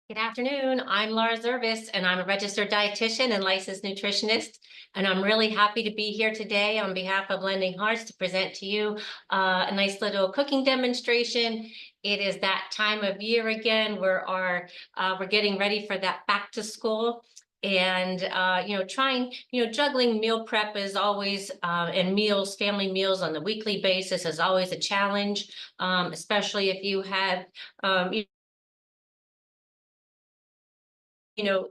Good afternoon. I'm Laura Zervis, and I'm a registered dietitian and licensed nutritionist. And I'm really happy to be here today on behalf of Lending Hearts to present to you a nice little cooking demonstration. It is that time of year again where we're getting ready for that back to school. And juggling meal prep is always and meals, family meals on the weekly basis is always a challenge, especially if you have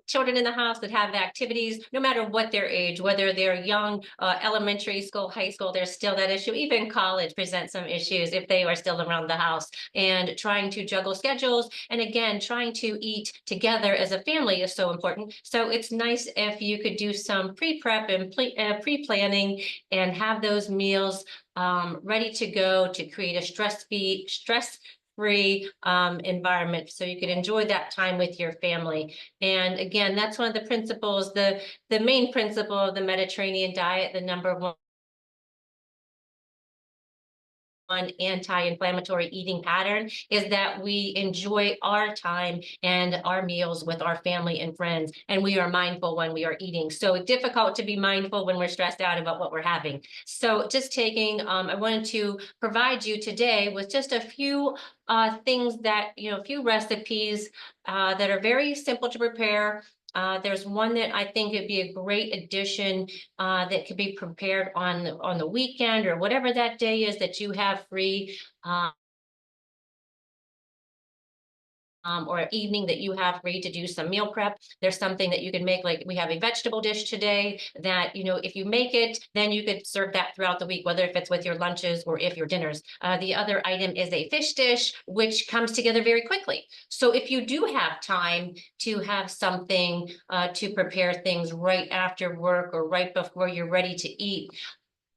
children in the house that have activities, no matter what their age, whether they're young, elementary school, high school, there's still that issue. Even college presents some issues if they are still around the house, and trying to juggle schedules. And again, trying to eat together as a family is so important. So it's nice if you could do some pre-prep and pre-planning and have those meals ready to go to create a stress-free environment so you could enjoy that time with your family. And again, that's one of the principles, the main principle of the Mediterranean diet, the number one anti-inflammatory eating pattern, is that we enjoy our time and our meals with our family and friends, and we are mindful when we are eating. So it's difficult to be mindful when we're stressed out about what we're having. So just I wanted to provide you today with just a few things that, a few recipes that are very simple to prepare. There's one that I think would be a great addition that could be prepared on the weekend or whatever that day is that you have free. Or evening that you have free to do some meal prep. There's something that you can make, like we have a vegetable dish today that, if you make it, then you could serve that throughout the week, whether if it's with your lunches or if your dinners. The other item is a fish dish, which comes together very quickly. So if you do have time to have something to prepare things right after work or right before you're ready to eat,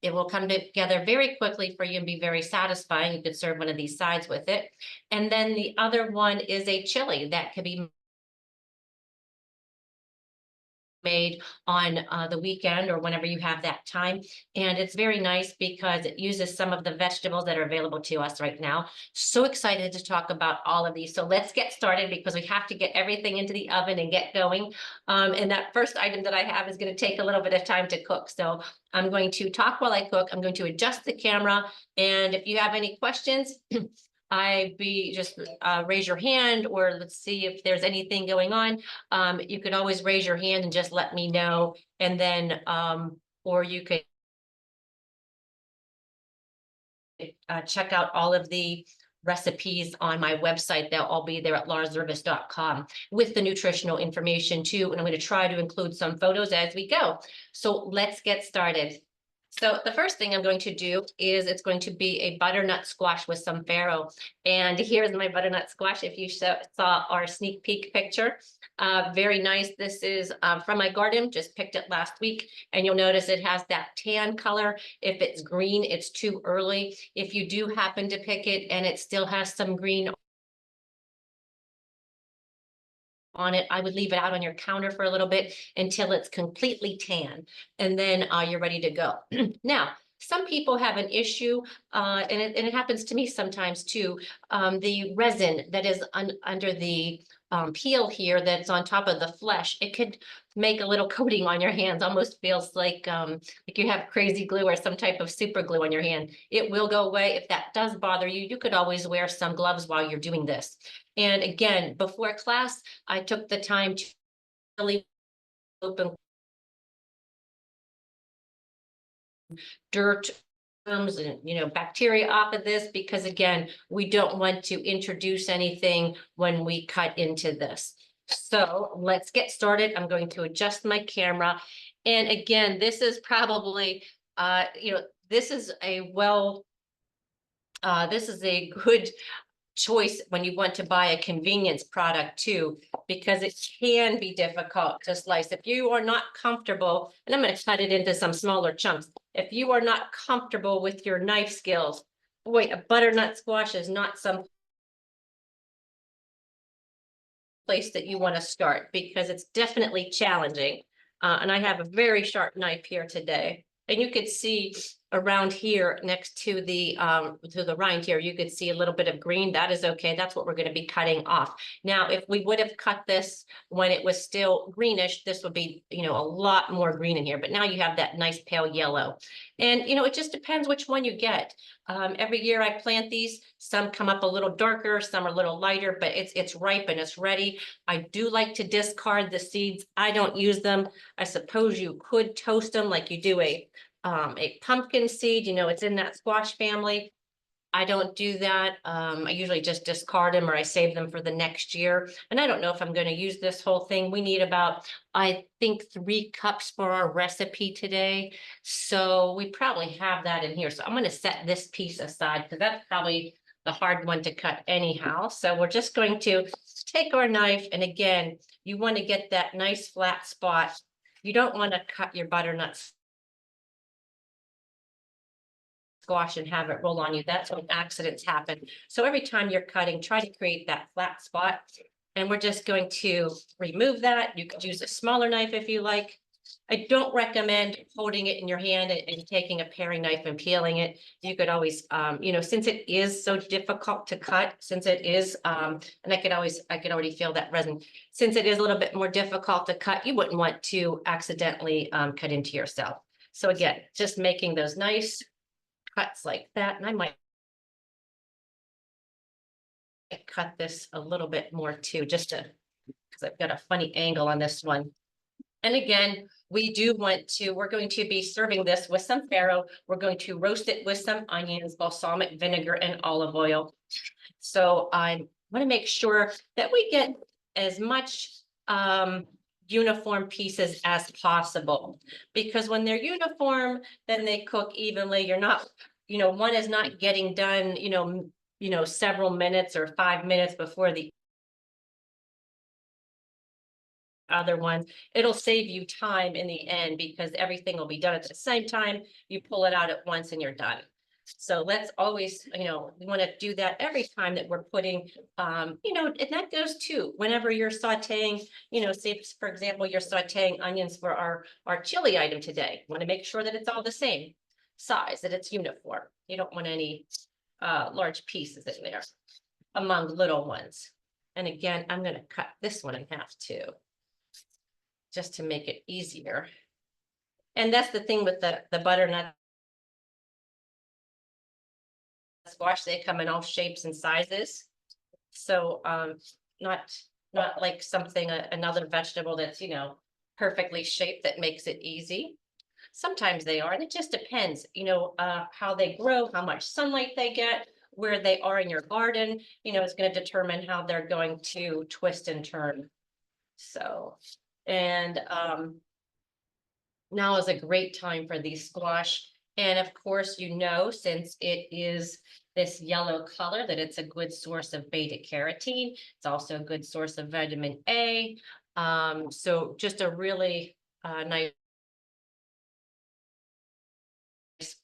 it will come together very quickly for you and be very satisfying. You could serve one of these sides with it. And then the other one is a chili that could be made on the weekend or whenever you have that time. And it's very nice because it uses some of the vegetables that are available to us right now. So excited to talk about all of these. So let's get started because we have to get everything into the oven and get going. And that first item that I have is going to take a little bit of time to cook. So I'm going to talk while I cook. I'm going to adjust the camera. And if you have any questions, just raise your hand, or let's see if there's anything going on. You could always raise your hand and just let me know, and then or you could check out all of the recipes on my website. They'll all be there at laurazervis.com with the nutritional information too, and I'm going to try to include some photos as we go. So let's get started. So the first thing I'm going to do is it's going to be a butternut squash with some farro. And here's my butternut squash. If you saw our sneak peek picture, very nice. This is from my garden, just picked it last week. And you'll notice it has that tan color. If it's green, it's too early. If you do happen to pick it and it still has some green on it, I would leave it out on your counter for a little bit until it's completely tan, and then you're ready to go. Now, some people have an issue, and it happens to me sometimes too. The resin that is under the peel here that's on top of the flesh, it could make a little coating on your hands. Almost feels like you have crazy glue or some type of super glue on your hand. It will go away. If that does bother you, you could always wear some gloves while you're doing this. And again, before class, I took the time to really open dirt and bacteria off of this, because again, we don't want to introduce anything when we cut into this. So let's get started. I'm going to adjust my camera. And again, this is probably this is a this is a good choice when you want to buy a convenience product too, because it can be difficult to slice. If you are not comfortable, and I'm going to cut it into some smaller chunks. If you are not comfortable with your knife skills, boy, a butternut squash is not some place that you want to start, because it's definitely challenging. And I have a very sharp knife here today. And you can see around here next to the rind here, you could see a little bit of green. That is okay. That's what we're going to be cutting off. Now, if we would have cut this when it was still greenish, this would be, you know, a lot more green in here. But now you have that nice pale yellow. And, you know, it just depends which one you get. Every year I plant these, some come up a little darker, some are a little lighter, but it's ripe and it's ready. I do like to discard the seeds. I don't use them. I suppose you could toast them like you do a pumpkin seed, you know, it's in that squash family. I don't do that. I usually just discard them or I save them for the next year. And I don't know if I'm going to use this whole thing. We need about, I think, 3 cups for our recipe today. So we probably have that in here. So I'm going to set this piece aside because that's probably the hard one to cut anyhow. So we're just going to take our knife. And again, you want to get that nice flat spot. You don't want to cut your butternuts squash and have it roll on you. That's when accidents happen. So every time you're cutting, try to create that flat spot. And we're just going to remove that. You could use a smaller knife if you like. I don't recommend holding it in your hand and taking a paring knife and peeling it. You could always, you know, since it is so difficult to cut, since it is, and I could already feel that resin. Since it is a little bit more difficult to cut, you wouldn't want to accidentally cut into yourself. So again, just making those nice cuts like that, and I might cut this a little bit more too, just to, because I've got a funny angle on this one. And again, we're going to be serving this with some farro. We're going to roast it with some onions, balsamic vinegar, and olive oil. So I want to make sure that we get as much uniform pieces as possible, because when they're uniform, then they cook evenly. You're not, you know, one is not getting done, you know, several minutes or 5 minutes before the other ones. It'll save you time in the end because everything will be done at the same time. You pull it out at once and you're done. So let's always, you know, we want to do that every time that we're putting, you know, and that goes too, whenever you're sauteing, you know, say, for example, you're sauteing onions for our chili item today. Want to make sure that it's all the same size, that it's uniform. You don't want any large pieces in there among little ones. And again, I'm going to cut this one in half too, just to make it easier. And that's the thing with the butternut squash, they come in all shapes and sizes. So not like something, another vegetable that's, you know, perfectly shaped that makes it easy. Sometimes they are, and it just depends, you know, how they grow, how much sunlight they get, where they are in your garden, you know, it's going to determine how they're going to twist and turn. So, and now is a great time for these squash. And of course, you know, since it is this yellow color, that it's a good source of beta carotene. It's also a good source of vitamin A. So just a really nice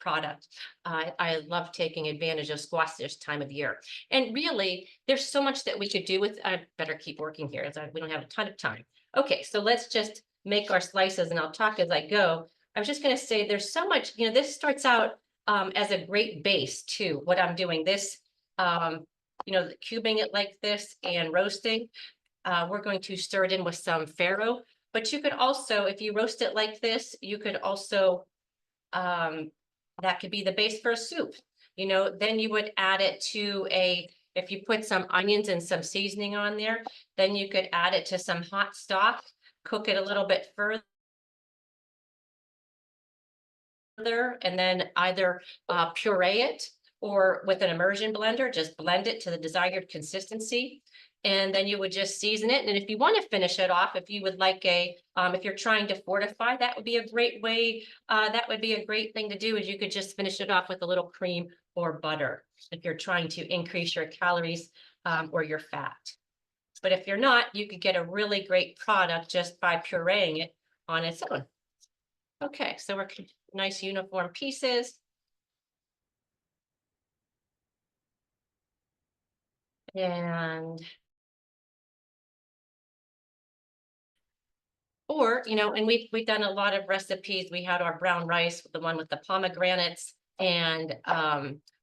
product. I love taking advantage of squash this time of year. And really, there's so much that we could do with, I better keep working here as we don't have a ton of time. Okay, so let's just make our slices and I'll talk as I go. I was just going to say there's so much, you know, this starts out as a great base too, what I'm doing. This, you know, cubing it like this and roasting. We're going to stir it in with some farro, but you could also, if you roast it like this, you could also, that could be the base for a soup. You know, then you would add it to if you put some onions and some seasoning on there, then you could add it to some hot stock, cook it a little bit further, and then either puree it or with an immersion blender, just blend it to the desired consistency. And then you would just season it. And if you want to finish it off, if you would like if you're trying to fortify, that would be a great way. That would be a great thing to do, is you could just finish it off with a little cream or butter if you're trying to increase your calories or your fat. But if you're not, you could get a really great product just by pureeing it on its own. Okay, so we're nice uniform pieces. And Or, and we've done a lot of recipes. We had our brown rice, the one with the pomegranates, and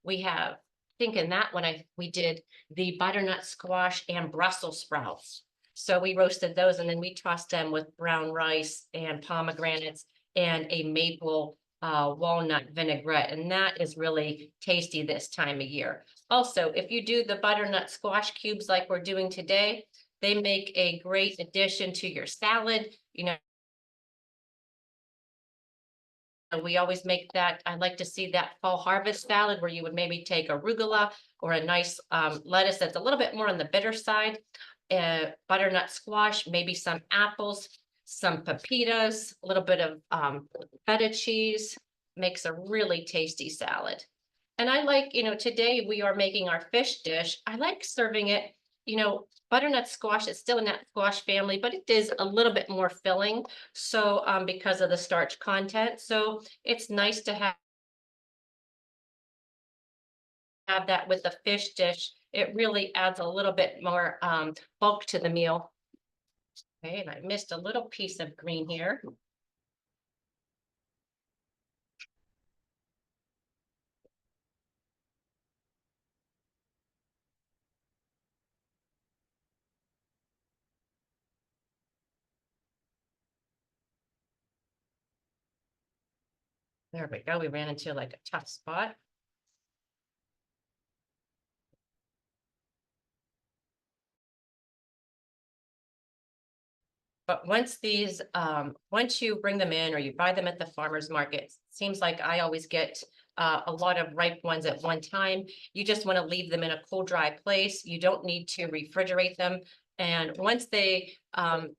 we have, I think in that one we did the butternut squash and Brussels sprouts. So we roasted those and then we tossed them with brown rice and pomegranates and a maple walnut vinaigrette, and that is really tasty this time of year. Also, if you do the butternut squash cubes like we're doing today, they make a great addition to your salad. We always make that. I like to see that fall harvest salad where you would maybe take arugula or a nice lettuce that's a little bit more on the bitter side, butternut squash, maybe some apples, some pepitas, a little bit of feta cheese, makes a really tasty salad. And I like, today we are making our fish dish. I like serving it, butternut squash is still in that squash family, but it is a little bit more filling. So because of the starch content. So it's nice to have that with the fish dish. It really adds a little bit more bulk to the meal. Okay, and I missed a little piece of green here. There we go. We ran into like a tough spot. But once you bring them in or you buy them at the farmer's market, seems like I always get a lot of ripe ones at one time. You just want to leave them in a cool, dry place. You don't need to refrigerate them. And once they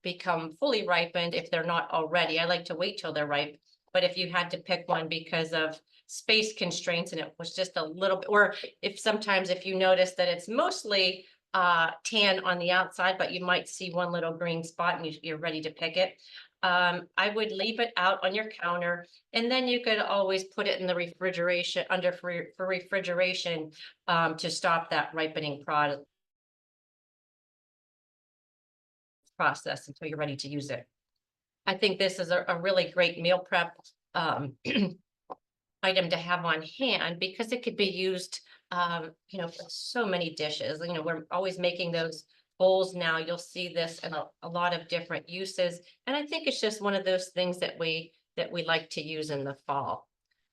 become fully ripened, if they're not already, I like to wait till they're ripe. But if you had to pick one because of space constraints and it was just a little bit, or if you notice that it's mostly tan on the outside, but you might see one little green spot and you're ready to pick it. I would leave it out on your counter, and then you could always put it in the refrigeration for refrigeration to stop that ripening process until you're ready to use it. I think this is a really great meal prep item to have on hand because it could be used for so many dishes. We're always making those bowls now. You'll see this in a lot of different uses. And I think it's just one of those things that we like to use in the fall.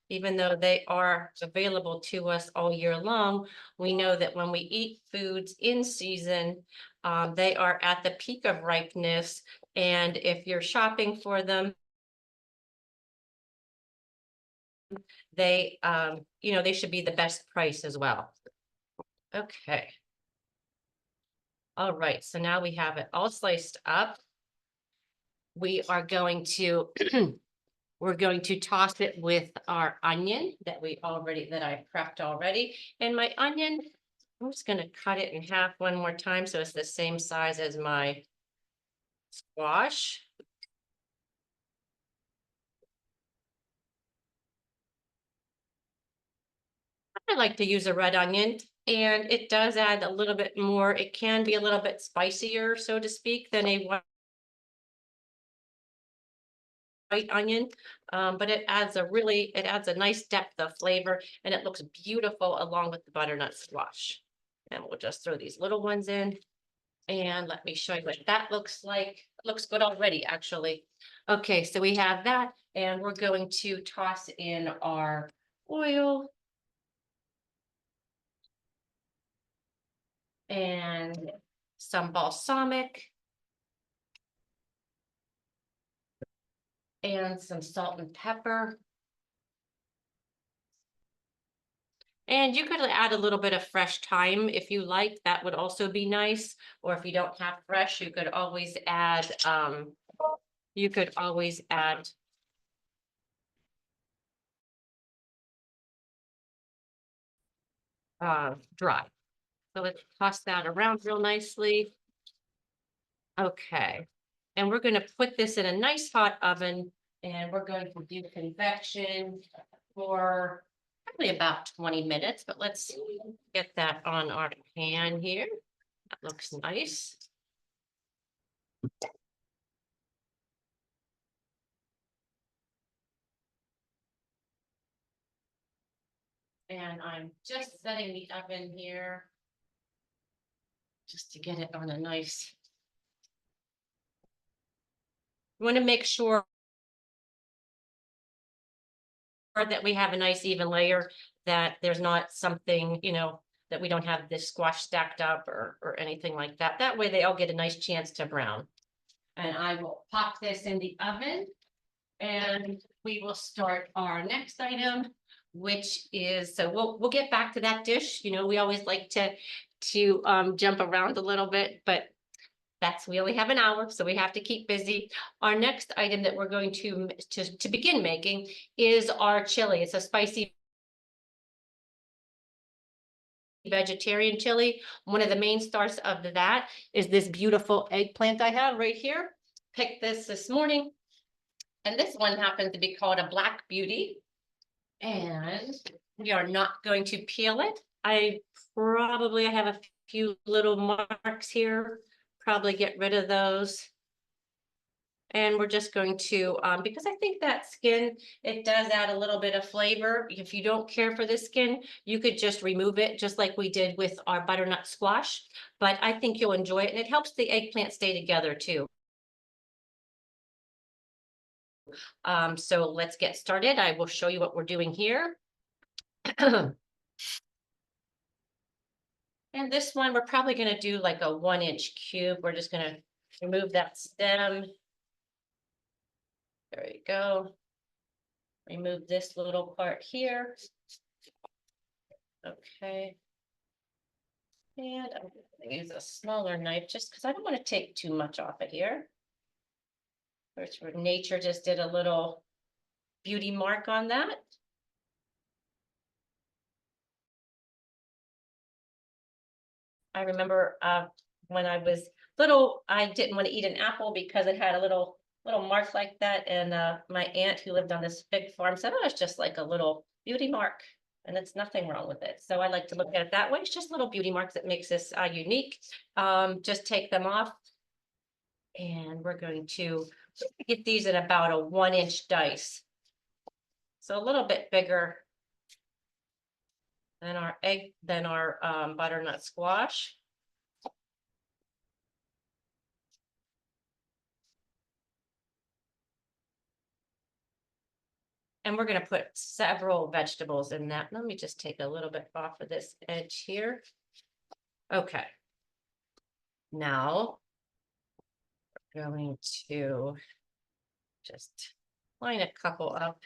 Even though they are available to us all year long, we know that when we eat foods in season, they are at the peak of ripeness. And if you're shopping for them, they they should be the best price as well. Okay. All right, so now we have it all sliced up. We are going to we're going to toss it with our onion that I prepped already. And my onion, I'm just going to cut it in half one more time so it's the same size as my squash. I like to use a red onion, and it does add a little bit more. It can be a little bit spicier, so to speak, than a white onion, but it adds a nice depth of flavor, and it looks beautiful along with the butternut squash. And we'll just throw these little ones in, and let me show you what that looks like. It looks good already, actually. Okay, so we have that, and we're going to toss in our oil and some balsamic and some salt and pepper. And you could add a little bit of fresh thyme if you like. That would also be nice. Or if you don't have fresh, you could always add dry. So let's toss that around real nicely. Okay. And we're going to put this in a nice hot oven, and we're going to do convection for probably about 20 minutes, but let's get that on our pan here. That looks nice. And I'm just setting the oven here just to get it on a nice. You want to make sure that we have a nice even layer, that there's not something, that we don't have this squash stacked up or anything like that. That way they all get a nice chance to brown. And I will pop this in the oven and we will start our next item, which is, so we'll get back to that dish. We always like to jump around a little bit, but we only have an hour, so we have to keep busy. Our next item that we're going to begin making is our chili. It's a spicy vegetarian chili. One of the main stars of that is this beautiful eggplant I have right here. Picked this morning. And this one happens to be called a Black Beauty. And we are not going to peel it. I have a few little marks here. Probably get rid of those. And we're just going to, because I think that skin, it does add a little bit of flavor. If you don't care for the skin, you could just remove it, just like we did with our butternut squash. But I think you'll enjoy it, and it helps the eggplant stay together too. So let's get started. I will show you what we're doing here. And this one, we're probably going to do like a 1-inch cube. We're just going to remove that stem. There you go. Remove this little part here. Okay. And I'm going to use a smaller knife just because I don't want to take too much off of here. Which nature just did a little beauty mark on that. I remember when I was little, I didn't want to eat an apple because it had a little mark like that. And my aunt who lived on this big farm said, oh, it's just like a little beauty mark. And it's nothing wrong with it. So I like to look at it that way. It's just little beauty marks that makes this unique. Just take them off. And we're going to get these in about a 1-inch dice. So a little bit bigger than our butternut squash. And we're going to put several vegetables in that. Let me just take a little bit off of this edge here. Okay. Now we're going to just line a couple up.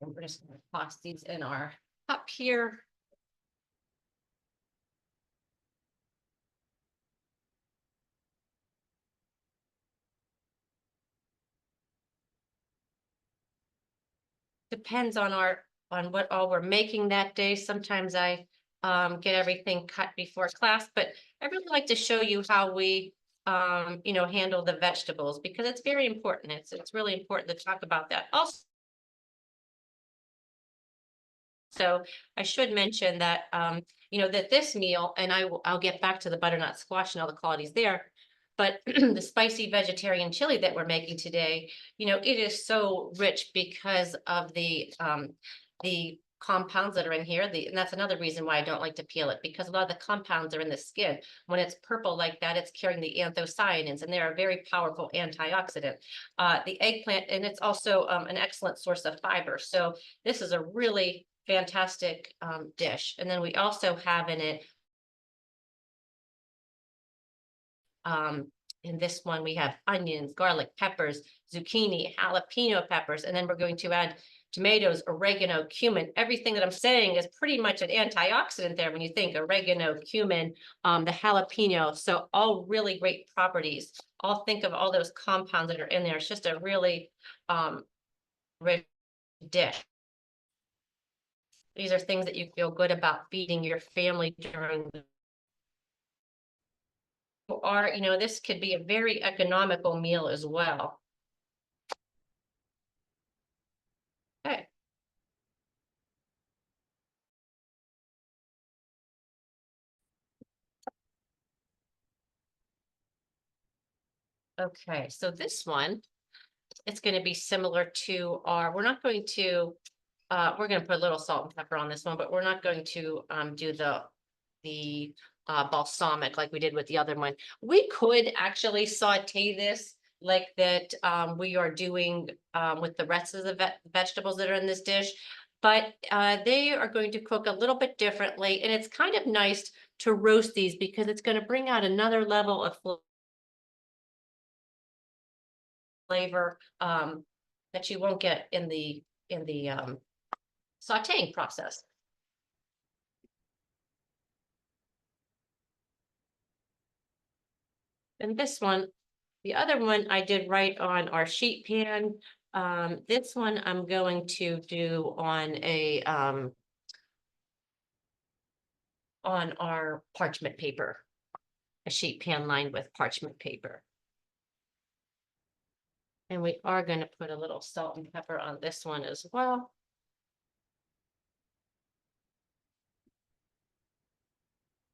And we're just going to toss these in our cup here. Depends on what all we're making that day. Sometimes I get everything cut before class, but I really like to show you how we handle the vegetables, because it's very important. It's really important to talk about that. Also, so I should mention that that this meal, and I'll get back to the butternut squash and all the qualities there, but the spicy vegetarian chili that we're making today, it is so rich because of the compounds that are in here. And that's another reason why I don't like to peel it, because a lot of the compounds are in the skin. When it's purple like that, it's carrying the anthocyanins, and they're a very powerful antioxidant. The eggplant, and it's also an excellent source of fiber. So this is a really fantastic dish. And then we also have in it, in this one, we have onions, garlic, peppers, zucchini, jalapeno peppers, and then we're going to add tomatoes, oregano, cumin. Everything that I'm saying is pretty much an antioxidant there when you think oregano, cumin, the jalapeno. So all really great properties. I'll think of all those compounds that are in there. It's just a really rich dish. These are things that you feel good about feeding your family during the this could be a very economical meal as well. Okay. Okay, so this one, it's going to be similar to our, we're not going to, we're going to put a little salt and pepper on this one, but we're not going to do the balsamic like we did with the other one. We could actually saute this like that we are doing with the rest of the vegetables that are in this dish, but they are going to cook a little bit differently, and it's kind of nice to roast these because it's going to bring out another level of flavor that you won't get in the sauteing process. And this one, the other one I did right on our sheet pan. This one I'm going to do on our parchment paper, a sheet pan lined with parchment paper. And we are going to put a little salt and pepper on this one as well.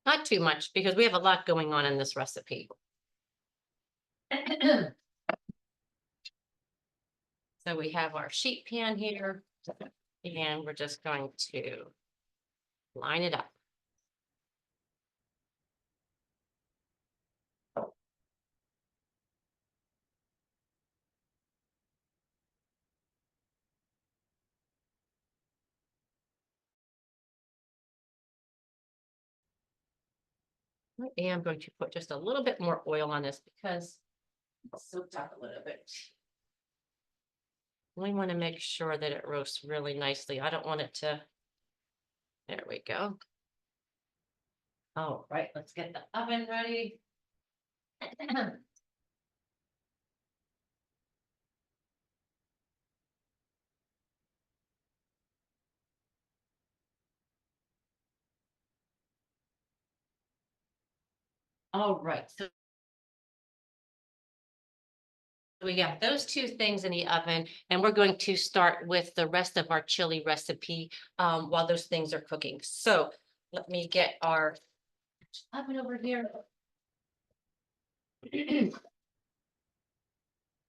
Not too much because we have a lot going on in this recipe. So we have our sheet pan here, and we're just going to line it up. I am going to put just a little bit more oil on this because it's soaked up a little bit. We want to make sure that it roasts really nicely. I don't want it to, there we go. All right, let's get the oven ready. All right, so we got those two things in the oven, and we're going to start with the rest of our chili recipe while those things are cooking. So let me get our oven over here.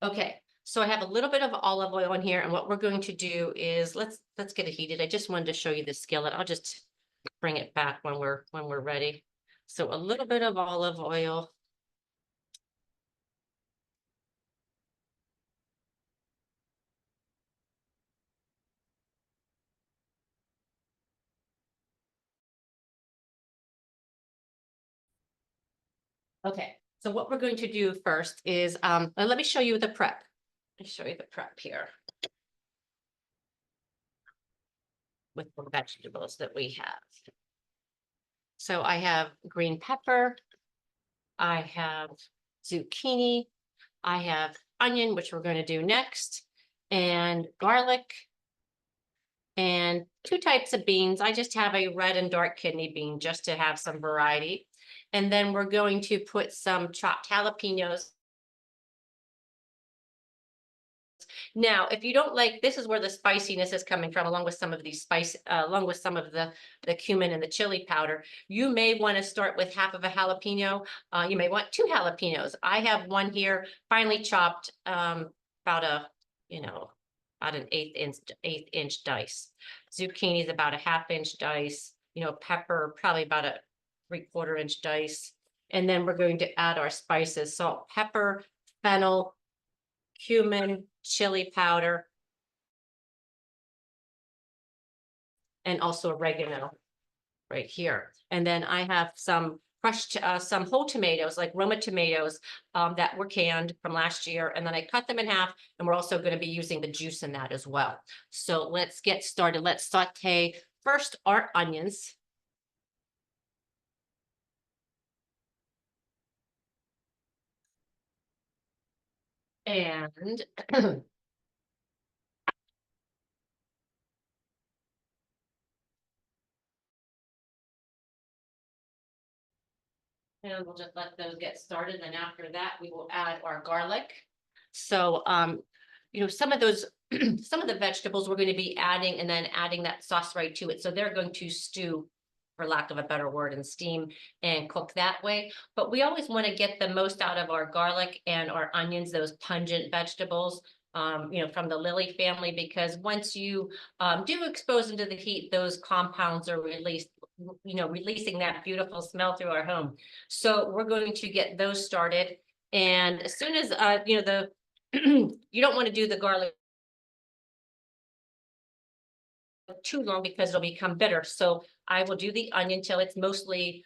Okay, so I have a little bit of olive oil in here, and what we're going to do is let's get it heated. I just wanted to show you the skillet. I'll just bring it back when we're ready. So a little bit of olive oil. Okay, so what we're going to do first is let me show you the prep. Let me show you the prep here with the vegetables that we have. So I have green pepper, I have zucchini, I have onion, which we're going to do next, and garlic, and two types of beans. I just have a red and dark kidney bean just to have some variety. And then we're going to put some chopped jalapenos. Now, if you don't like, this is where the spiciness is coming from, along with some of these spice, along with some of the cumin and the chili powder. You may want to start with half of a jalapeno. You may want 2 jalapenos. I have one here, finely chopped, about a, about an eighth inch dice. Zucchini is about a 1/2 inch dice. Pepper, probably about a 3/4 inch dice. And then we're going to add our spices: salt, pepper, fennel, cumin, chili powder, and also oregano right here. And then I have some crushed, some whole tomatoes, like Roma tomatoes that were canned from last year. And then I cut them in half, and we're also going to be using the juice in that as well. So let's get started. Let's saute first our onions. And and we'll just let those get started. And after that, we will add our garlic. So, some of those, some of the vegetables we're going to be adding and then adding that sauce right to it. So they're going to stew for lack of a better word, and steam and cook that way. But we always want to get the most out of our garlic and our onions, those pungent vegetables, from the lily family, because once you do expose them to the heat, those compounds are released, releasing that beautiful smell through our home. So we're going to get those started. And as soon as, you don't want to do the garlic too long because it'll become bitter. So I will do the onion till it's mostly,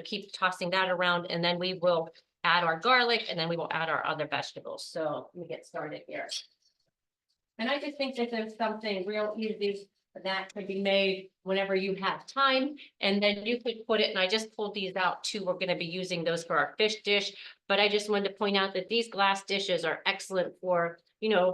keep tossing that around, and then we will add our garlic, and then we will add our other vegetables. So let me get started here. And I just think that there's something real easy that could be made whenever you have time. And then you could put it, and I just pulled these out too. We're going to be using those for our fish dish. But I just wanted to point out that these glass dishes are excellent for,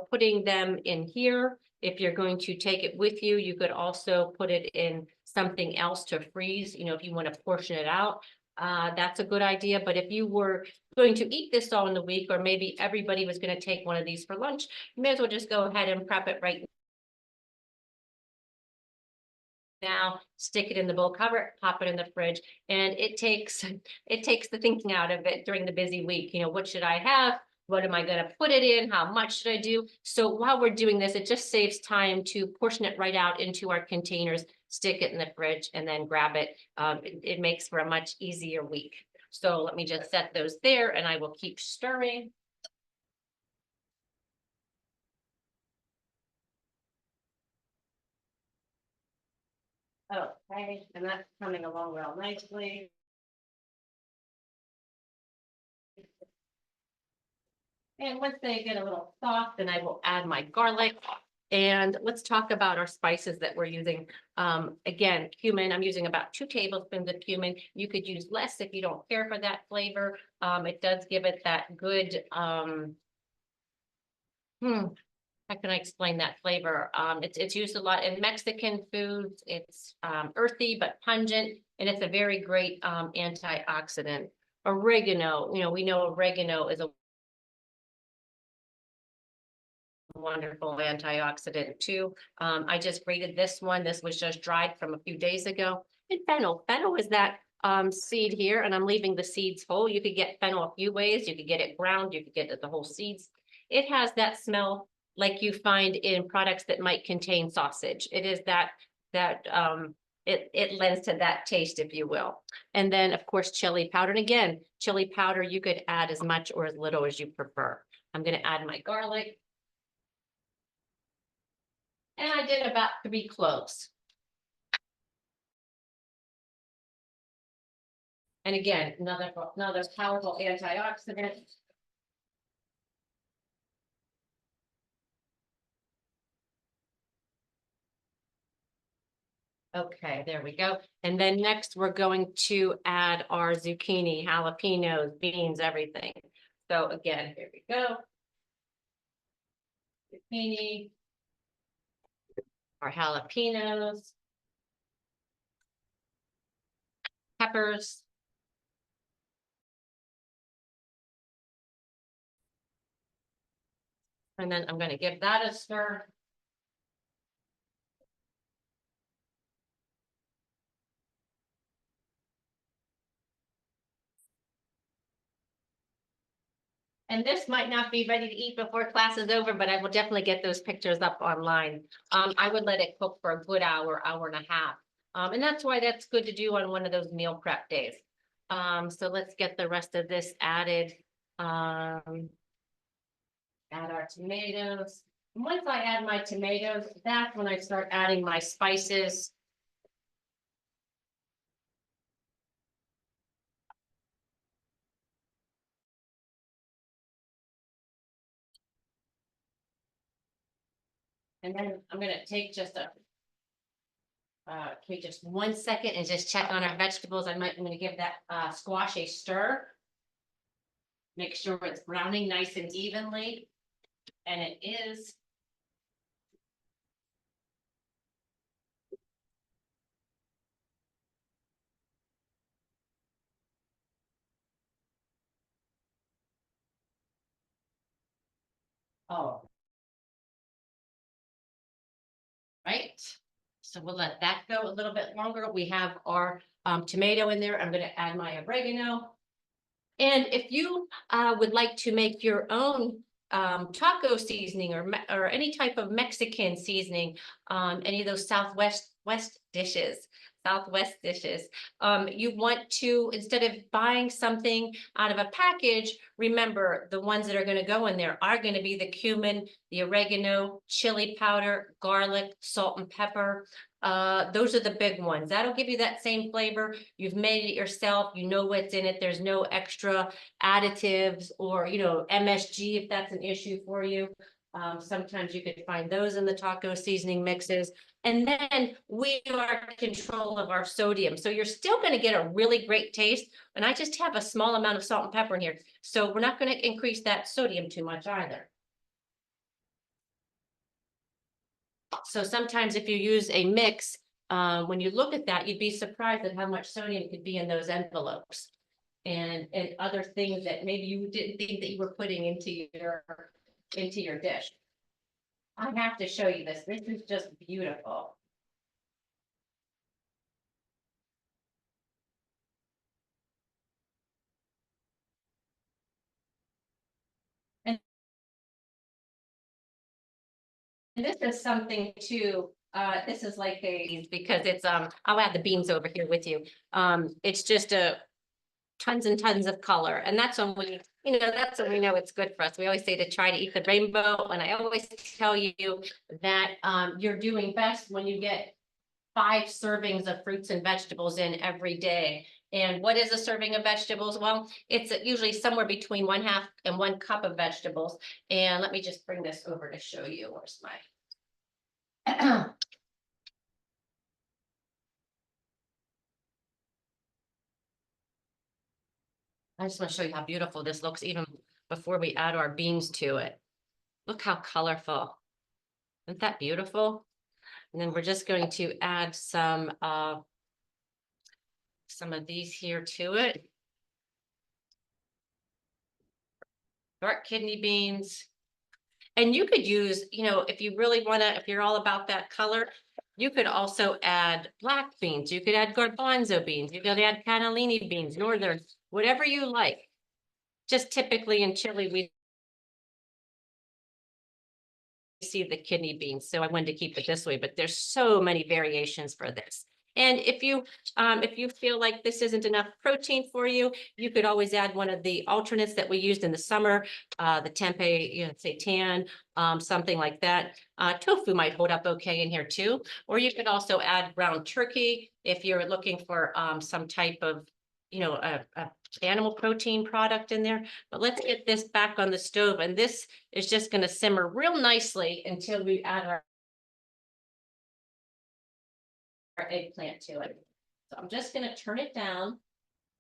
putting them in here. If you're going to take it with you, you could also put it in something else to freeze, if you want to portion it out. That's a good idea. But if you were going to eat this all in the week, or maybe everybody was going to take one of these for lunch, you may as well just go ahead and prep it right now, stick it in the bowl, cover it, pop it in the fridge, and it takes the thinking out of it during the busy week. What should I have? What am I going to put it in? How much should I do? So while we're doing this, it just saves time to portion it right out into our containers, stick it in the fridge, and then grab it. It makes for a much easier week. So let me just set those there, and I will keep stirring. Okay, and that's coming along real nicely. And once they get a little soft, then I will add my garlic. And let's talk about our spices that we're using. Again, cumin, I'm using about 2 tablespoons of cumin. You could use less if you don't care for that flavor. It does give it that good, how can I explain that flavor? It's used a lot in Mexican foods. It's earthy but pungent, and it's a very great antioxidant. Oregano, we know oregano is a wonderful antioxidant too. I just grated this one. This was just dried from a few days ago. And fennel. Fennel is that seed here, and I'm leaving the seeds whole. You could get fennel a few ways. You could get it ground. You could get the whole seeds. It has that smell like you find in products that might contain sausage. It is it lends to that taste, if you will. And then, of course, chili powder. And again, chili powder, you could add as much or as little as you prefer. I'm going to add my garlic. And I did about 3 cloves. And again, another powerful antioxidant. Okay, there we go. And then next we're going to add our zucchini, jalapenos, beans, everything. So again, here we go. Zucchini, our jalapenos, peppers, and then I'm going to give that a stir. And this might not be ready to eat before class is over, but I will definitely get those pictures up online. I would let it cook for a good hour, hour and a half. And that's why that's good to do on one of those meal prep days. So let's get the rest of this added. Add our tomatoes. And once I add my tomatoes, that's when I start adding my spices. And then I'm going to take just just 1 second and just check on our vegetables. I'm going to give that squash a stir. Make sure it's browning nice and evenly. And it is. Oh. Right. So we'll let that go a little bit longer. We have our tomato in there. I'm going to add my oregano. And if you would like to make your own taco seasoning or any type of Mexican seasoning, any of those Southwest dishes, you want to, instead of buying something out of a package, remember the ones that are going to go in there are going to be the cumin, the oregano, chili powder, garlic, salt and pepper. Those are the big ones. That'll give you that same flavor. You've made it yourself. You know what's in it. There's no extra additives or, MSG if that's an issue for you. Sometimes you could find those in the taco seasoning mixes. And then we are in control of our sodium. So you're still going to get a really great taste. And I just have a small amount of salt and pepper in here. So we're not going to increase that sodium too much either. So sometimes if you use a mix, when you look at that, you'd be surprised at how much sodium could be in those envelopes and other things that maybe you didn't think that you were putting into your dish. I have to show you this. This is just beautiful. And this is something too, this is like because it's, I'll add the beans over here with you. It's just tons and tons of color. And that's when that's when we know it's good for us. We always say to try to eat the rainbow. And I always tell you that you're doing best when you get 5 servings of fruits and vegetables in every day. And what is a serving of vegetables? Well, it's usually somewhere between 1/2 and 1 cup of vegetables. And let me just bring this over to show you. Where's my I just want to show you how beautiful this looks even before we add our beans to it. Look how colorful. Isn't that beautiful? And then we're just going to add some of these here to it. Dark kidney beans. And you could use, if you really want to, if you're all about that color, you could also add black beans. You could add garbanzo beans. You could add cannellini beans, northern, whatever you like. Just typically in chili, we see the kidney beans. So I wanted to keep it this way, but there's so many variations for this. And if you feel like this isn't enough protein for you, you could always add one of the alternates that we used in the summer, the tempeh, seitan, something like that. Tofu might hold up okay in here too. Or you could also add ground turkey if you're looking for some type of, a animal protein product in there. But let's get this back on the stove, and this is just going to simmer real nicely until we add our eggplant to it. So I'm just going to turn it down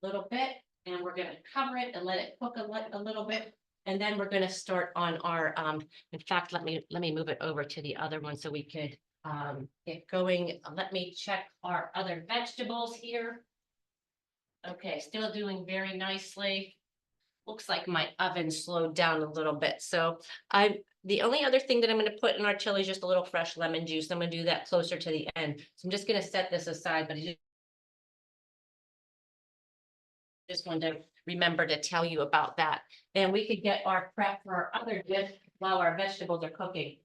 a little bit, and we're going to cover it and let it cook a little bit. And then we're going to start on our, in fact, let me move it over to the other one so we could get going. Let me check our other vegetables here. Okay, still doing very nicely. Looks like my oven slowed down a little bit. So the only other thing that I'm going to put in our chili is just a little fresh lemon juice. I'm going to do that closer to the end. So I'm just going to set this aside, but I just wanted to remember to tell you about that. Then we could get our prep for our other dish while our vegetables are cooking.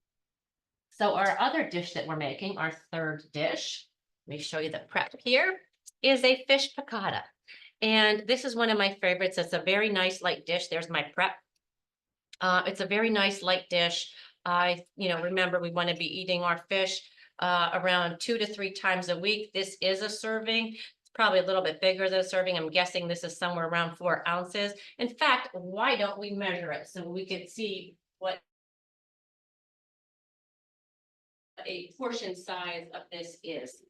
So our other dish that we're making, our third dish, let me show you the prep here, is a fish picata. And this is one of my favorites. It's a very nice light dish. There's my prep. It's a very nice light dish. Remember we want to be eating our fish around 2 to 3 times a week. This is a serving. It's probably a little bit bigger than a serving. I'm guessing this is somewhere around 4 ounces. In fact, why don't we measure it so we can see what a portion size of this is.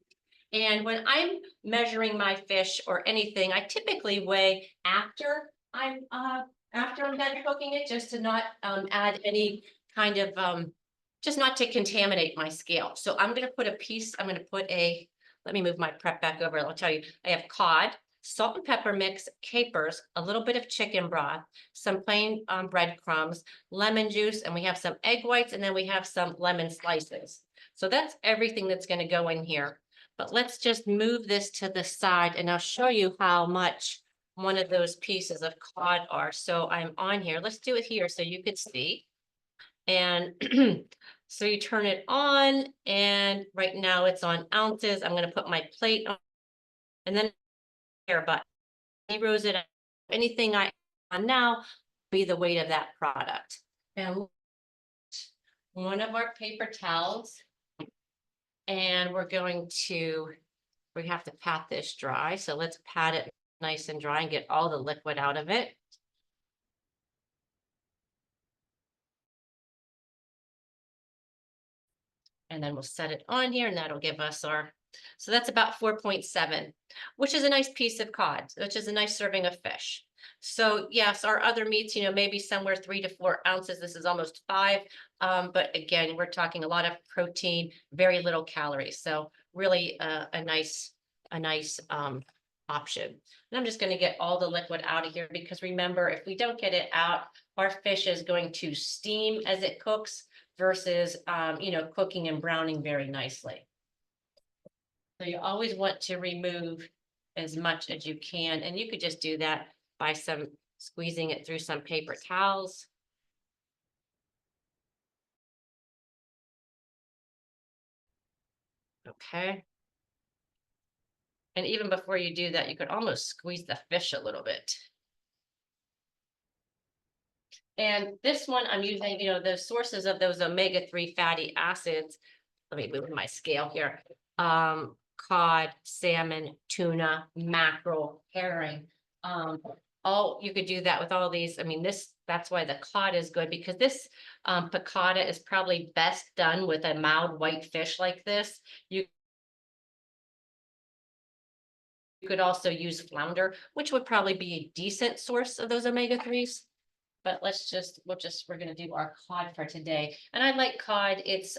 And when I'm measuring my fish or anything, I typically weigh after I'm done cooking it, just to not add any kind of just not to contaminate my scale. So I'm going to put let me move my prep back over. I'll tell you, I have cod, salt and pepper mix, capers, a little bit of chicken broth, some plain breadcrumbs, lemon juice, and we have some egg whites, and then we have some lemon slices. So that's everything that's going to go in here. But let's just move this to the side and I'll show you how much one of those pieces of cod are. So I'm on here. Let's do it here so you could see. And so you turn it on and right now it's on ounces. I'm going to put my plate on and then here, but zeros it. Anything I on now be the weight of that product. And one of our paper towels, and we have to pat this dry. So let's pat it nice and dry and get all the liquid out of it. And then we'll set it on here and that'll give us so that's about 4.7, which is a nice piece of cod, which is a nice serving of fish. So yes, our other meats, maybe somewhere 3 to 4 ounces. This is almost 5. But again, we're talking a lot of protein, very little calories. So really a nice option. And I'm just going to get all the liquid out of here because remember, if we don't get it out, our fish is going to steam as it cooks versus, cooking and browning very nicely. So you always want to remove as much as you can, and you could just do that by squeezing it through some paper towels. Okay. And even before you do that, you could almost squeeze the fish a little bit. And this one I'm using, the sources of those omega-3 fatty acids. Let me move my scale here. Cod, salmon, tuna, mackerel, herring. All you could do that with all these. I mean, that's why the cod is good because this picata is probably best done with a mild white fish like this. You could also use flounder, which would probably be a decent source of those omega-3s. But we're going to do our cod for today. And I like cod. It's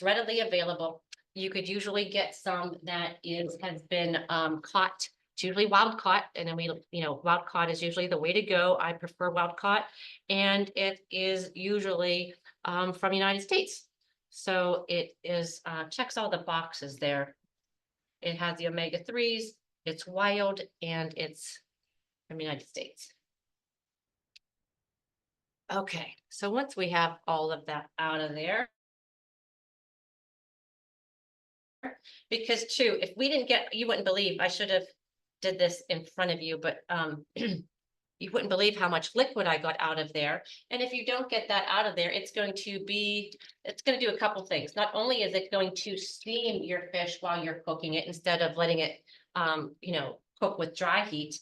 readily available. You could usually get some that has been caught. It's usually wild caught, and then wild caught is usually the way to go. I prefer wild caught, and it is usually from the United States. So it is checks all the boxes there. It has the omega-3s, it's wild, and it's from the United States. Okay, so once we have all of that out of there, because too, if we didn't you wouldn't believe, I should have did this in front of you, but you wouldn't believe how much liquid I got out of there. And if you don't get that out of there, it's going to do a couple things. Not only is it going to steam your fish while you're cooking it instead of letting it, cook with dry heat,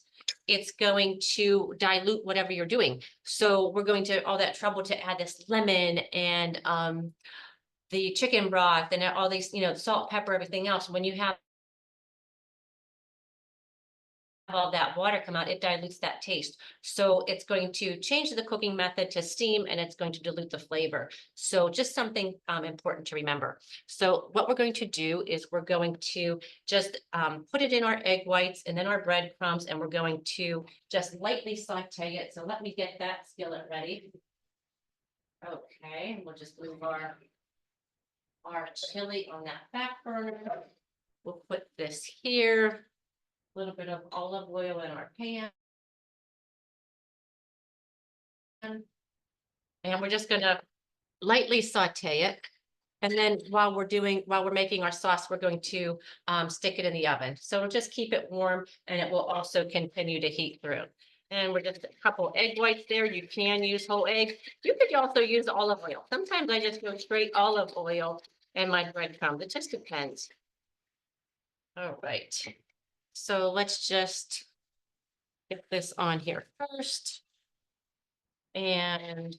it's going to dilute whatever you're doing. So we're going to all that trouble to add this lemon and the chicken broth and all these, salt, pepper, everything else. When you have all that water come out, it dilutes that taste. So it's going to change the cooking method to steam and it's going to dilute the flavor. So just something important to remember. So what we're going to do is we're going to just put it in our egg whites and then our breadcrumbs, and we're going to just lightly saute it. So let me get that skillet ready. Okay, we'll just move our chili on that back burner. We'll put this here. A little bit of olive oil in our pan. And we're just gonna lightly saute it. And then while we're making our sauce, we're going to stick it in the oven. So we'll just keep it warm and it will also continue to heat through. And we're just a couple egg whites there. You can use whole egg. You could also use olive oil. Sometimes I just go straight olive oil and my breadcrumbs. It just depends. All right. So let's just get this on here first. And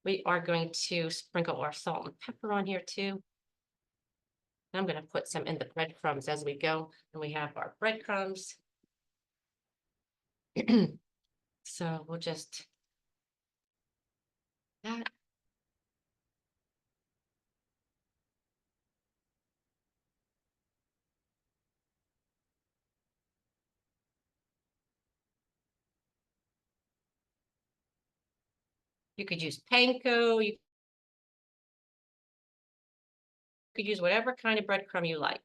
we are going to sprinkle our salt and pepper on here too. I'm going to put some in the breadcrumbs as we go. And we have our breadcrumbs. So we'll just that. You could use panko, you could use whatever kind of breadcrumb you like.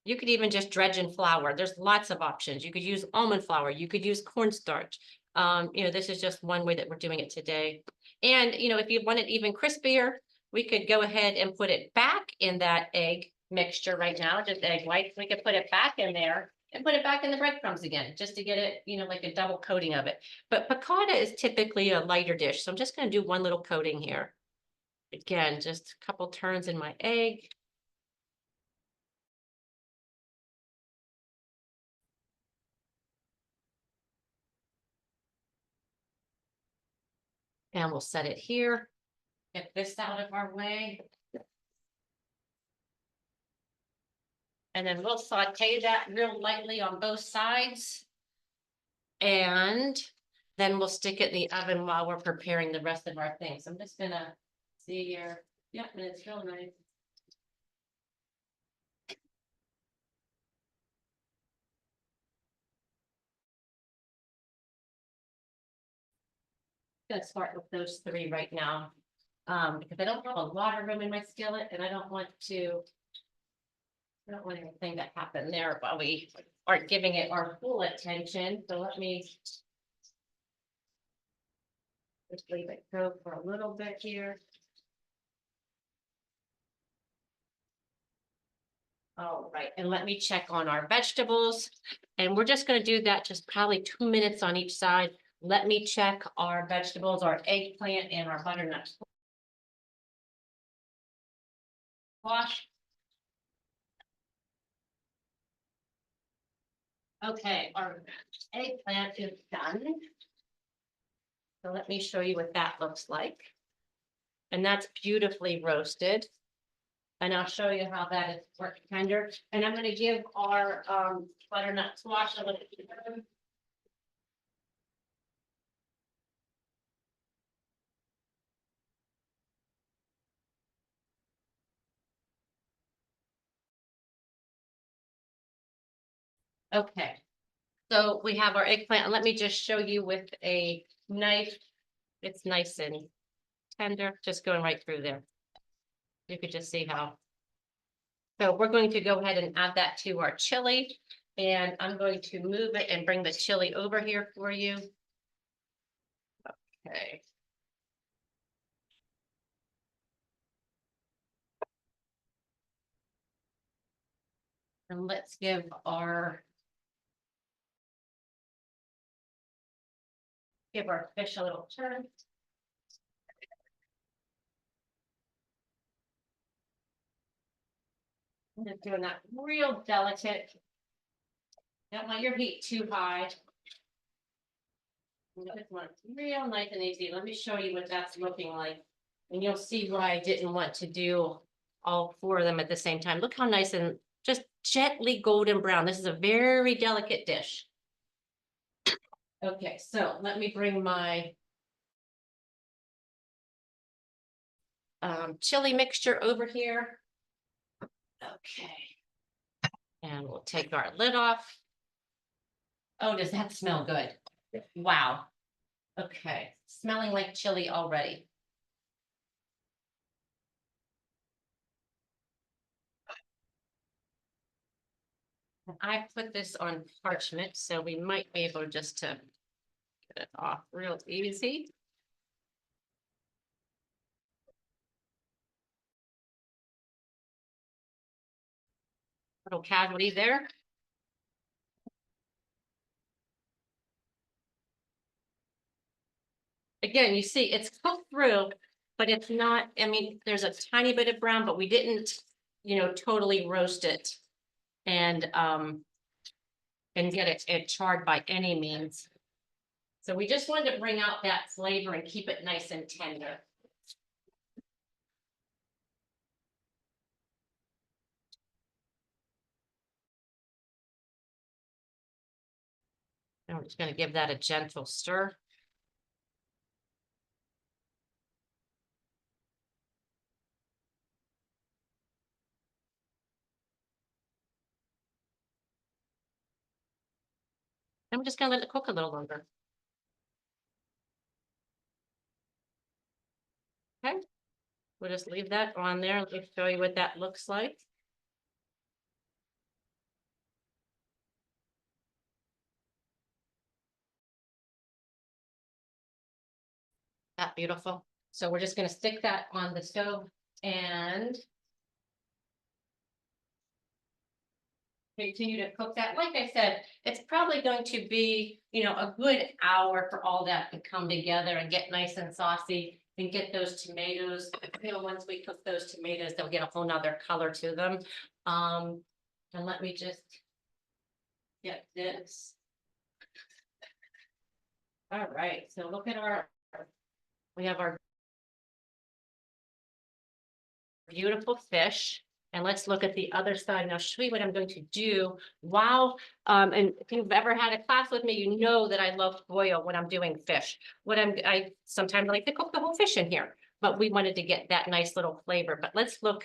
You could even just dredge in flour. There's lots of options. You could use almond flour. You could use cornstarch. This is just one way that we're doing it today. And, if you want it even crispier, we could go ahead and put it back in that egg mixture right now, just egg whites. We could put it back in there and put it back in the breadcrumbs again, just to get it, like a double coating of it. But piccata is typically a lighter dish. So I'm just going to do one little coating here. Again, just a couple turns in my egg. And we'll set it here. Get this out of our way. And then we'll saute that real lightly on both sides. And then we'll stick it in the oven while we're preparing the rest of our things. I'm just gonna see here. Yeah, and it's real nice. Gonna start with those three right now. Because I don't have a lot of room in my skillet and I don't want anything to happen there while we aren't giving it our full attention. So let me just leave it go for a little bit here. All right, and let me check on our vegetables. And we're just gonna do that just probably 2 minutes on each side. Let me check our vegetables, our eggplant and our butternut squash. Okay, our eggplant is done. So let me show you what that looks like. And that's beautifully roasted. And I'll show you how that is work tender. And I'm gonna give our butternut squash a little bit. Okay, so we have our eggplant, and let me just show you with a knife. It's nice and tender, just going right through there. You could just see how. So we're going to go ahead and add that to our chili, and I'm going to move it and bring the chili over here for you. Okay. And let's give our fish a little turn. I'm just doing that real delicate. Don't want your heat too high. This one's real nice and easy. Let me show you what that's looking like. And you'll see why I didn't want to do all four of them at the same time. Look how nice and just gently golden brown. This is a very delicate dish. Okay, so let me bring my chili mixture over here. Okay. And we'll take our lid off. Oh, does that smell good? Wow. Okay, smelling like chili already. I put this on parchment, so we might be able just to get it off real easy. Little cavity there. Again, you see it's cooked through, but it's not, I mean, there's a tiny bit of brown, but we didn't, totally roast it and get it charred by any means. So we just wanted to bring out that flavor and keep it nice and tender. And we're just going to give that a gentle stir. And we're just going to let it cook a little longer. Okay, we'll just leave that on there. Let me show you what that looks like. That beautiful. So we're just gonna stick that on the stove and continue to cook that. Like I said, it's probably going to be, a good hour for all that to come together and get nice and saucy and get those tomatoes. Once we cook those tomatoes, they'll get a whole nother color to them. And let me just get this. All right, so look at we have our beautiful fish. And let's look at the other side. Now, show you what I'm going to do while, and if you've ever had a class with me, you know that I love boil when I'm doing fish. I sometimes like to cook the whole fish in here, but we wanted to get that nice little flavor. But let's look,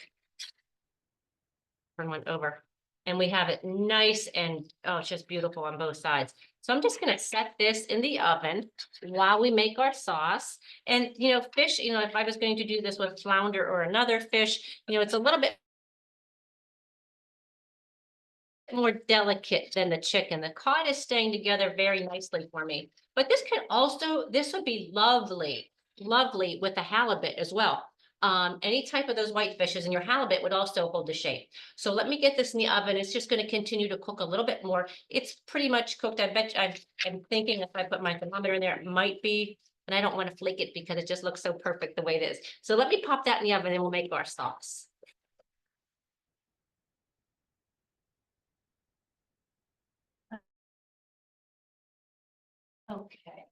turn one over. And we have it nice and, oh, it's just beautiful on both sides. So I'm just gonna set this in the oven while we make our sauce. And, fish, if I was going to do this with flounder or another fish, it's a little bit more delicate than the chicken. The cod is staying together very nicely for me. But this would be lovely, lovely with the halibut as well. Any type of those white fishes, and your halibut would also hold the shape. So let me get this in the oven. It's just going to continue to cook a little bit more. It's pretty much cooked. I'm thinking if I put my thermometer in there, it might be, and I don't want to flake it because it just looks so perfect the way it is. So let me pop that in the oven and we'll make our sauce. Okay.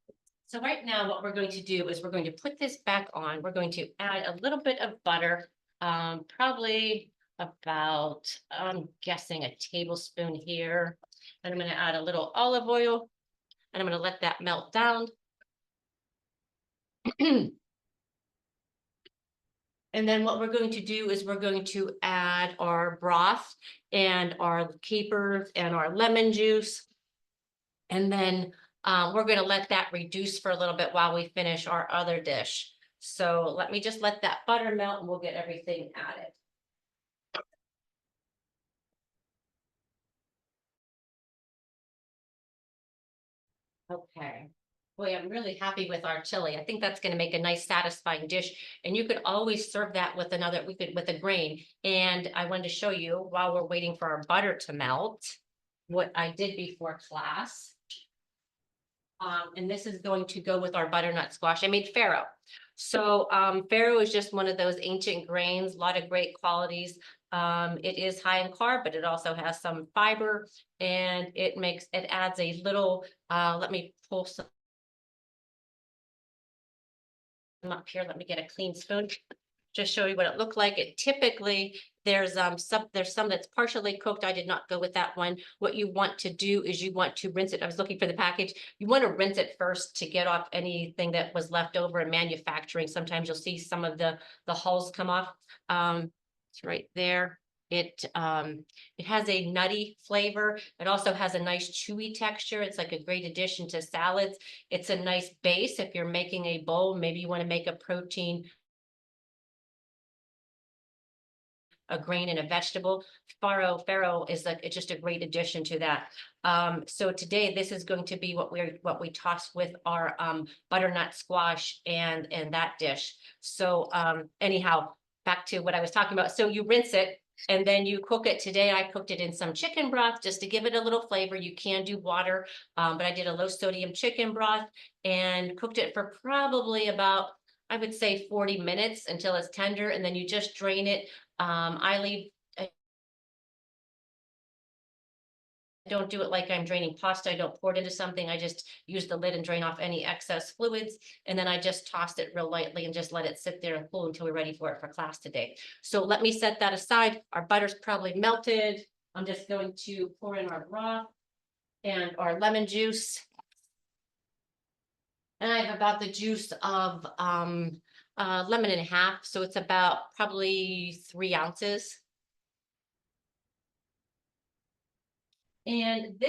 So right now, what we're going to do is we're going to put this back on. We're going to add a little bit of butter, probably about, I'm guessing a tablespoon here. And I'm going to add a little olive oil and I'm going to let that melt down. And then what we're going to do is we're going to add our broth and our capers and our lemon juice. And then we're going to let that reduce for a little bit while we finish our other dish. So let me just let that butter melt and we'll get everything added. Okay. Boy, I'm really happy with our chili. I think that's going to make a nice satisfying dish. And you could always serve that with with a grain. And I wanted to show you while we're waiting for our butter to melt, what I did before class. And this is going to go with our butternut squash. I made farro. So farro is just one of those ancient grains, a lot of great qualities. It is high in carb, but it also has some fiber and it adds a little, let me pull some up here. Let me get a clean spoon. Just show you what it looked like. It typically, there's some that's partially cooked. I did not go with that one. What you want to do is you want to rinse it. I was looking for the package. You want to rinse it first to get off anything that was left over in manufacturing. Sometimes you'll see some of the hulls come off. It's right there. It has a nutty flavor. It also has a nice chewy texture. It's like a great addition to salads. It's a nice base if you're making a bowl. Maybe you want to make a protein, a grain and a vegetable. Farro is it's just a great addition to that. So today this is going to be what we toss with our butternut squash and that dish. So anyhow, back to what I was talking about. So you rinse it and then you cook it. Today I cooked it in some chicken broth just to give it a little flavor. You can do water, but I did a low sodium chicken broth and cooked it for probably about, I would say 40 minutes until it's tender, and then you just drain it. I don't do it like I'm draining pasta. I don't pour it into something. I just use the lid and drain off any excess fluids. And then I just tossed it real lightly and just let it sit there and cool until we're ready for it for class today. So let me set that aside. Our butter's probably melted. I'm just going to pour in our broth and our lemon juice. And I have about the juice of lemon and a half. So it's about probably 3 ounces. And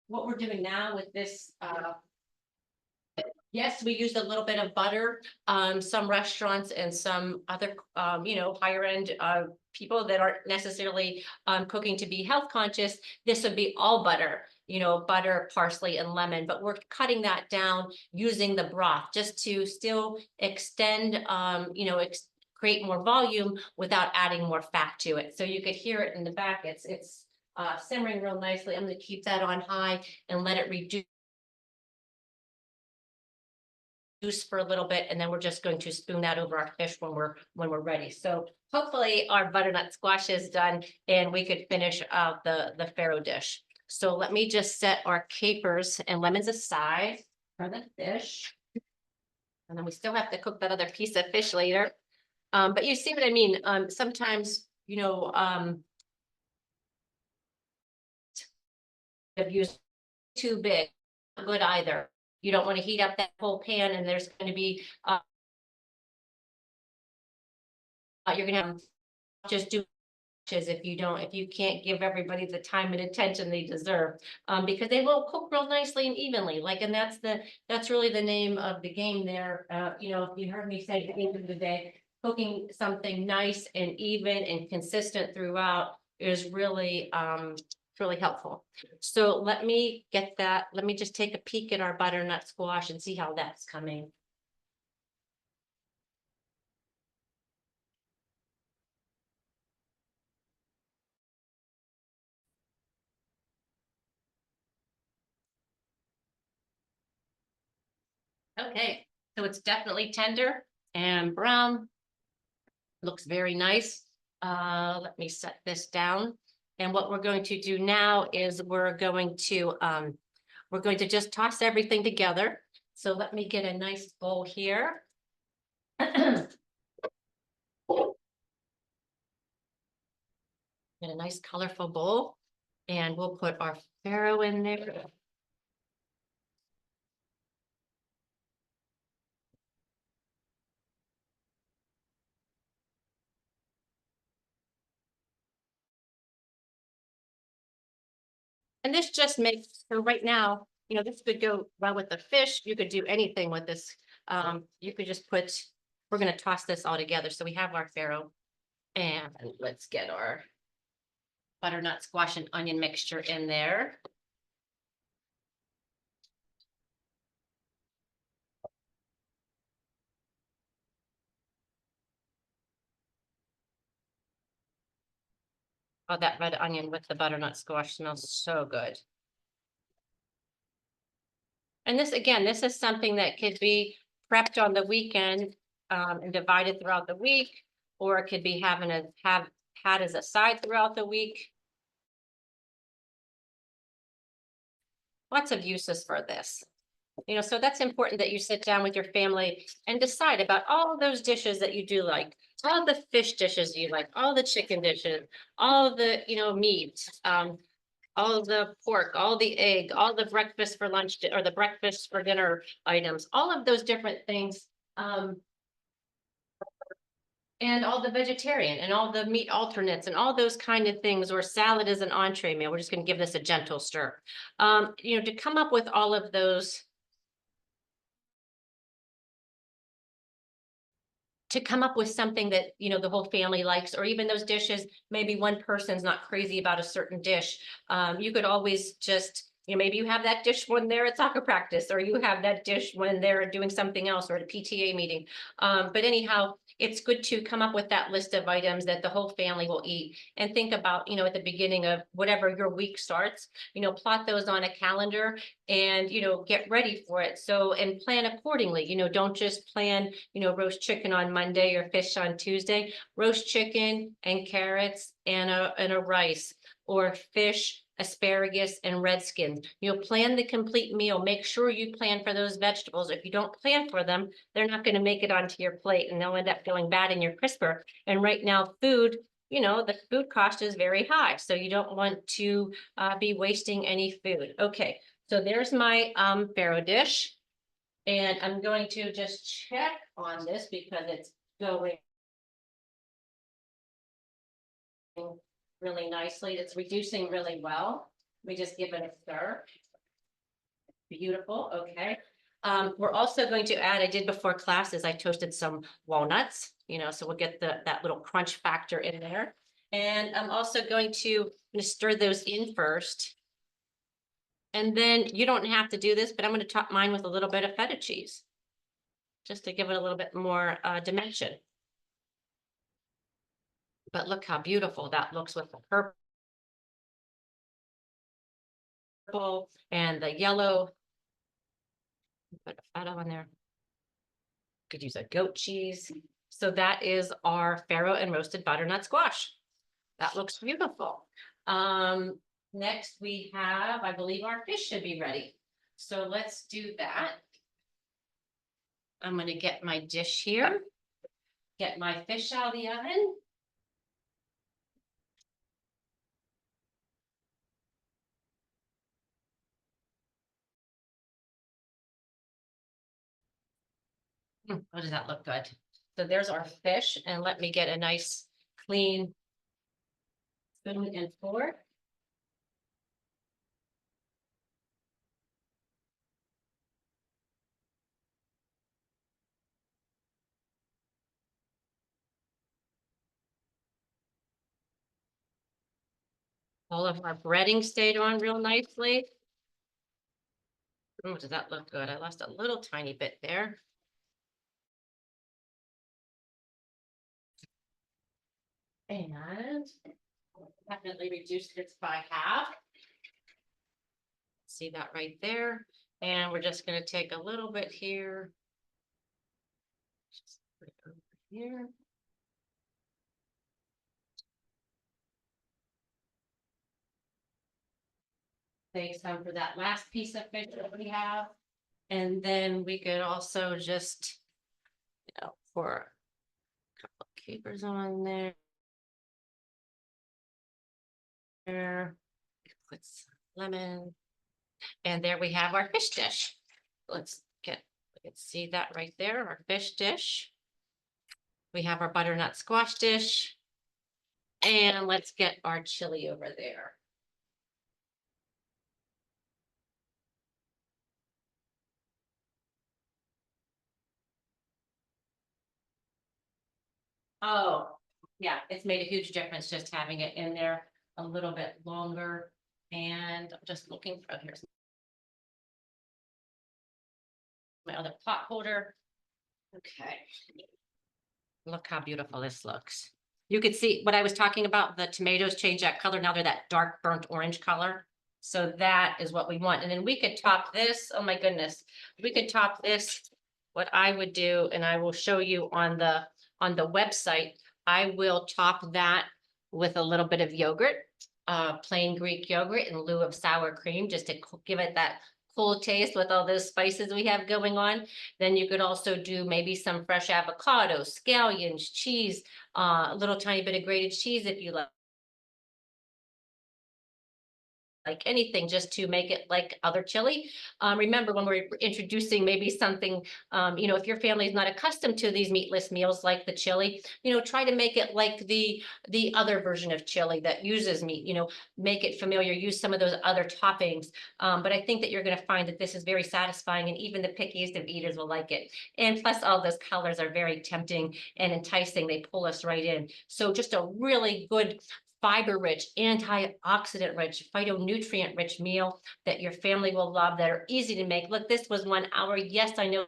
what we're doing now with this Yes, we used a little bit of butter. Some restaurants and some other, higher end, people that aren't necessarily, cooking to be health conscious, this would be all butter, butter, parsley and lemon, but we're cutting that down using the broth just to still extend, create more volume without adding more fat to it. So you could hear it in the back. It's simmering real nicely. I'm going to keep that on high and let it reduce for a little bit, and then we're just going to spoon that over our fish when we're ready. So hopefully our butternut squash is done and we could finish out the farro dish. So let me just set our capers and lemons aside for the fish. And then we still have to cook that other piece of fish later. But you see what I mean? Sometimes, if you too big, not good either. You don't want to heat up that whole pan and there's going to be, you're going to have just do if you can't give everybody the time and attention they deserve, because they will cook real nicely and evenly, and that's really the name of the game there. If you heard me say at the end of the day, cooking something nice and even and consistent throughout is really helpful. So let me just take a peek at our butternut squash and see how that's coming. Okay, so it's definitely tender and brown. Looks very nice. Let me set this down. And what we're going to do now is we're going to just toss everything together. So let me get a nice bowl here. Get a nice colorful bowl, and we'll put our farro in there. And this just makes, so right now, this could go well with the fish. You could do anything with this. You could just we're going to toss this all together. So we have our farro, and let's get our butternut squash and onion mixture in there. Oh, that red onion with the butternut squash smells so good. And this is something that could be prepped on the weekend, and divided throughout the week, or it could be had as a side throughout the week. Lots of uses for this. So that's important that you sit down with your family and decide about all of those dishes that you do like, all the fish dishes you like, all the chicken dishes, all the, meat, all the pork, all the egg, all the breakfast for lunch or the breakfast for dinner items, all of those different things. And all the vegetarian and all the meat alternates and all those kind of things, or salad as an entree meal. We're just going to give this a gentle stir. To come up with all of those, to come up with something that, the whole family likes, or even those dishes, maybe one person's not crazy about a certain dish. You could always just, maybe you have that dish when they're at soccer practice, or you have that dish when they're doing something else or at a PTA meeting. But anyhow, it's good to come up with that list of items that the whole family will eat, and think about, at the beginning of whatever your week starts, plot those on a calendar and, get ready for it. So, and plan accordingly, don't just plan, roast chicken on Monday or fish on Tuesday. Roast chicken and carrots and a rice, or fish, asparagus, and red skins. Plan the complete meal. Make sure you plan for those vegetables. If you don't plan for them, they're not going to make it onto your plate, and they'll end up feeling bad in your crisper. And right now, food, the food cost is very high, so you don't want to be wasting any food. Okay, so there's my farro dish, and I'm going to just check on this because it's going really nicely. It's reducing really well. We just give it a stir. Beautiful. Okay. We're also going to add, I did before classes, I toasted some walnuts, so we'll get that little crunch factor in there. And I'm also going to stir those in first. And then you don't have to do this, but I'm going to top mine with a little bit of feta cheese, just to give it a little bit more dimension. But look how beautiful that looks with the purple and the yellow. Put a feta on there. Could use a goat cheese. So that is our farro and roasted butternut squash. That looks beautiful. Next we have, I believe our fish should be ready. So let's do that. I'm going to get my dish here, get my fish out of the oven. Oh, does that look good? So there's our fish, and let me get a nice clean spoon and fork. All of our breading stayed on real nicely. Oh, does that look good? I lost a little tiny bit there. And definitely reduced this by half. See that right there. And we're just going to take a little bit here. Just put it over here. Take some for that last piece of fish that we have. And then we could also just, pour a couple of capers on there. Put some lemon. And there we have our fish dish. Let's see that right there, our fish dish. We have our butternut squash dish. And let's get our chili over there. Oh, yeah, it's made a huge difference just having it in there a little bit longer. And I'm just looking for, here's my other pot holder. Okay. Look how beautiful this looks. You could see what I was talking about, the tomatoes change that color. Now they're that dark burnt orange color. So that is what we want. And then we could top this. Oh my goodness. We could top this. What I would do, and I will show you on the website, I will top that with a little bit of yogurt, plain Greek yogurt in lieu of sour cream, just to give it that cool taste with all those spices we have going on. Then you could also do maybe some fresh avocado, scallions, cheese, a little tiny bit of grated cheese if you like anything, just to make it like other chili. Remember, when we're introducing maybe something, if your family is not accustomed to these meatless meals like the chili, try to make it like the other version of chili that uses meat, make it familiar, use some of those other toppings. But I think that you're going to find that this is very satisfying, and even the pickiest of eaters will like it. And plus, all those colors are very tempting and enticing. They pull us right in. So just a really good fiber-rich, antioxidant rich, phytonutrient rich meal that your family will love, that are easy to make. Look, this was 1 hour. Yes, I know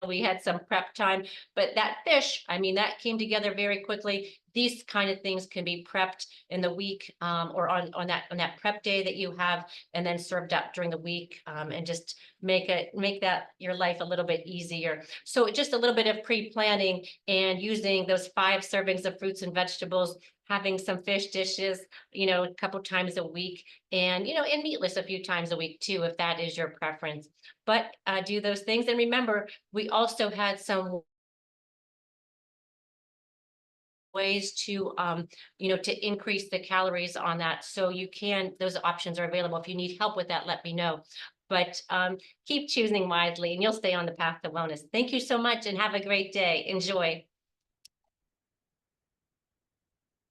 we had some prep time, but that fish, that came together very quickly. These kind of things can be prepped in the week, or on that prep day that you have, and then served up during the week, and just make that your life a little bit easier. So just a little bit of pre-planning and using those 5 servings of fruits and vegetables, having some fish dishes, a couple times a week, and and meatless a few times a week too, if that is your preference. But do those things, and remember, we also had some ways to to increase the calories on that. So those options are available. If you need help with that, let me know. But keep choosing wisely, and you'll stay on the path to wellness. Thank you so much, and have a great day. Enjoy.